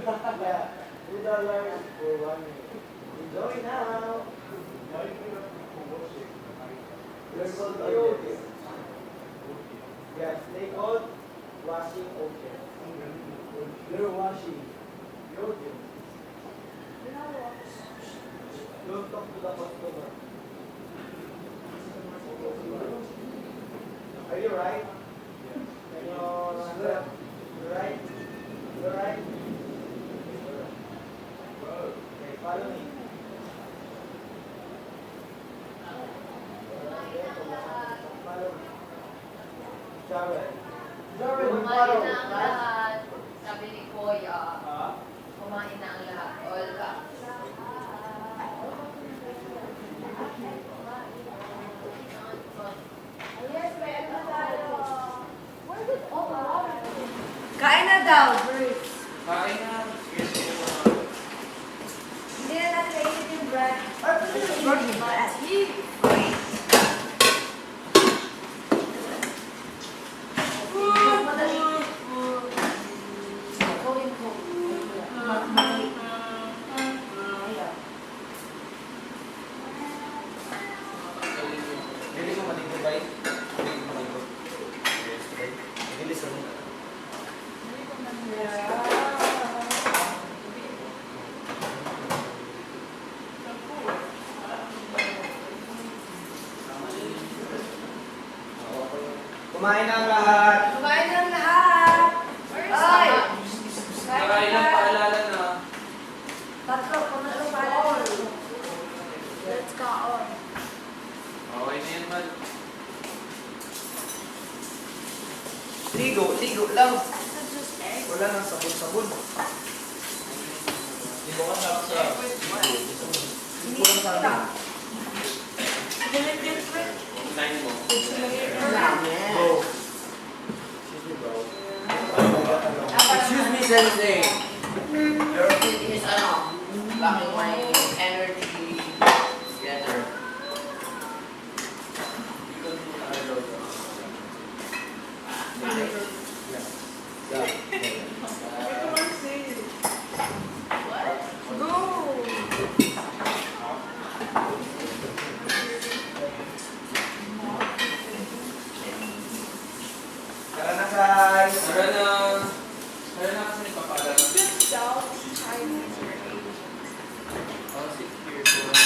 Yeah, $2 for 1 minute. Enjoy now. You're called audience. Yes, they called washing audience. You're washing the audience. Don't talk to the customer. Are you right? Can you understand? You're right? You're right? Okay, follow me. Follow me. Jarrell. Jarrell, Kumain follow. na ang lahat. Sabi ni Kuya, kumain na ang lahat. All ka. Kain na daw, Bruce. Kain na. Hindi na natin kainin yung bread. Broken bread. Hindi ko matitibay. Hindi ko matitibay. Bilis ako. Kumain na ang lahat. Kumain na ang lahat. Ay! Nakailang paalala na. Tatlo, pangatlo pala. Let's go on. Okay na yan, Mal. Ligo lang. Wala nang sabon-sabon. Hindi ko kasama sa... Hindi ko lang sabi. Nine mo. Bro. Excuse me, bro. Excuse me, Sensei. Your food is lacking my energy together. Tara na, guys. Tara na. Tara na kasi nagpapaalala. Oh, 6 years old.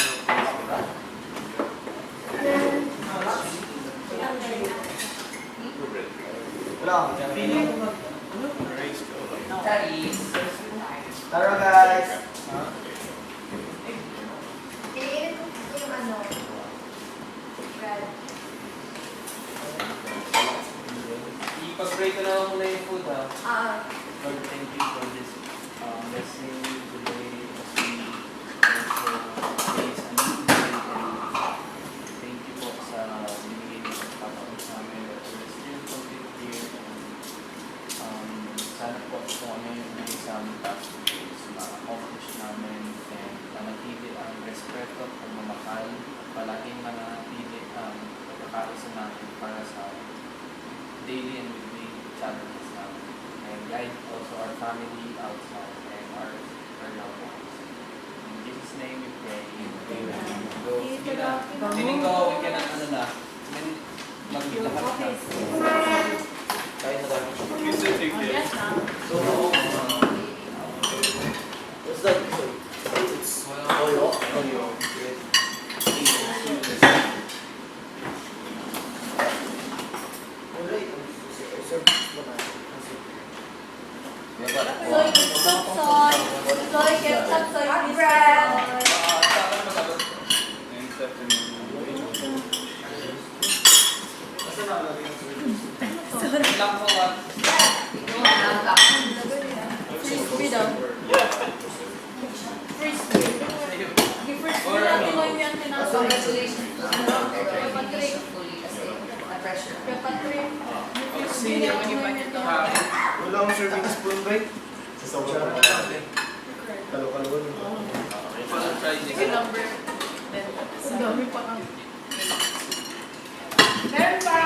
Wala. Feeling. Charis. Tara, guys. Iniinit ko yung ano. Bread. Ipag-pray ko na lang muna yung food, ha? Lord, thank you for this blessing today as we also face a new day. And thank you po sa binigay niyo sa pagkakataon sa amin that we're still complete here. Sana po kung ano yung binigay sa aming task is ma-accomplish namin and manatili ang respeto at pagmamahal. Palaging manatili ang pagkakaisa natin para sa daily and weekly challenges natin. And guide also our family outside and our loved ones. In Jesus' name we pray. Amen. Go. Sige na. Feeling ko, we can ano na. Maglahat na. Kahit na dami. So, what's that? It's oil. Oil. Soy ketchup soy. Soy ketchup soy bread. Lang po, ah. Crispy daw. Crispy. Gi-crispy Or lang ano? yung yung tinawag. Congratulations. Pepper Fully kasi na-pressure. Pepper cream. Kasi when you bite it down, Wala akong serving spoon, ba? Sa sawaran na natin. Kalo-kalo. parang fried Sige, chicken. number 10. Ang dami pa nga. Meron pa.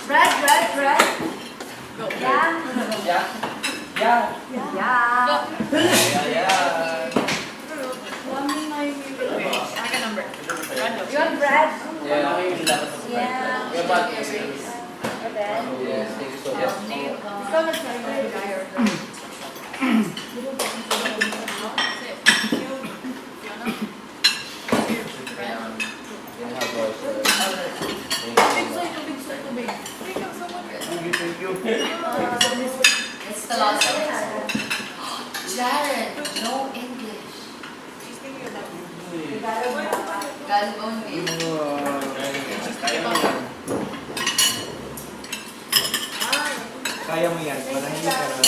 Bread. Go. Yan. Yeah. Yeah. Yeah. Yeah. You want bread? Yeah. Yeah. Your bag is Bread? Yes, thank you so much. Ikaw nag-try. Yan ha, boys. Thank you. It's the last one. Jared, no English. God only. Kaya mo yan. Manahimik ka na.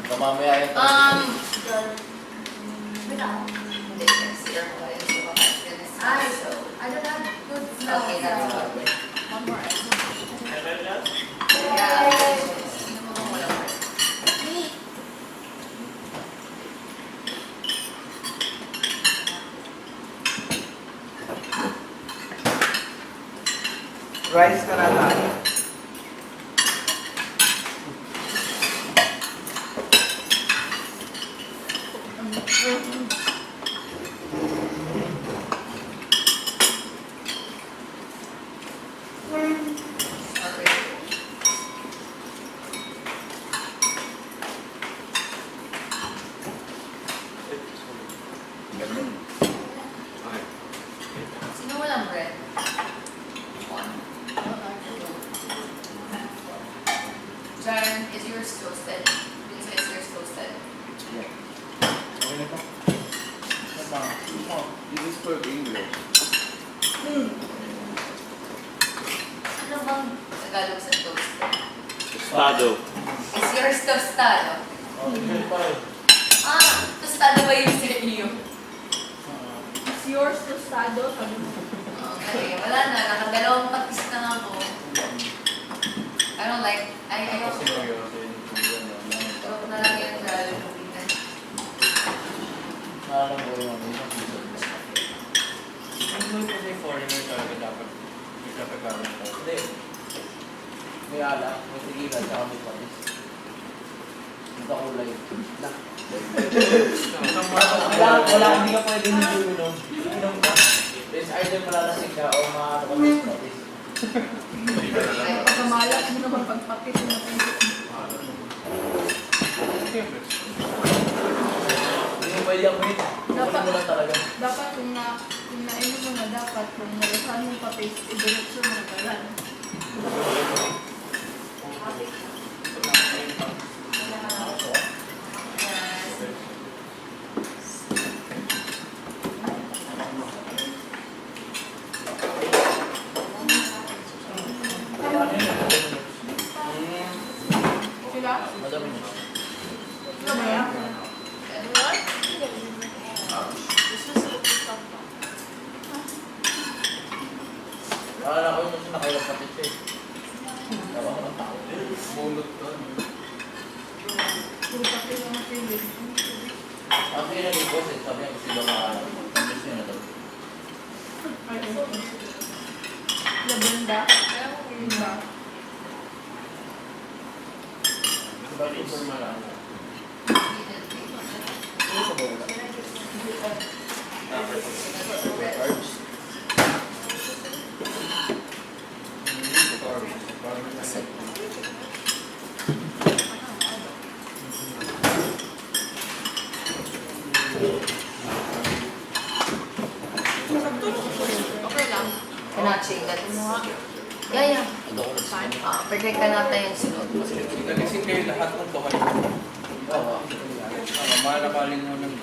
Mamamaya yan. Hindi, next year ko kayo sa mga Ay, so. I don't have good smell. Okay, that's so- good. One more. Yes. Yeah. Sino mo mga wala pa? Rice ka na tayo. Sino walang bread? One. Jaren, is yours toasted? Lisa, is yours toasted? Okay na to. This is for English. Ano bang Tagalog sa toasted? Estado. Is yours tostado? Tostado ba yun sa iyo? It's yours tostado. Sabi mo. Okay, wala na. Nakadalawang patis na nga ako. I don't like, I don't, joke na lang yan sa Pilipinas. Naalam ko yung mga pizza. Hindi mo kasi foreigner talaga dapat ipapagawin ko. Hindi. May alak, may tigilan, tsaka may patis. Nakakulay. Wala, hindi ka pwede inom. Inom ka. It's either malalasig ka o makakapagis patis. Ay, pagkamalas mo naman pagpakit mo na Hindi mo pwede ang wait. Kukunin mo lang talaga. dapat kung nainom mo na dapat, kung nalasan mo patis, i-diretso mo na talan. Sila? Madami niya. Sila ba yan? Akala ko yun kasi nakailang patis eh. Tawa ko ng tao. Mulot to. Puro patis ang napili. Ang kaya ni boss eh, sabi niya gusto daw makakalam. Ang gusto niya na daw. Ay, Labenda? Labenda. But it's malala. Ano ka ba wala? Carbs. Okay lang. Cannot shake that. Yeah, yeah. Ito ko na. Perfect ka natin yung sunod. Nagising kayo lahat ng tumayo. Oo. Malakaling mo ng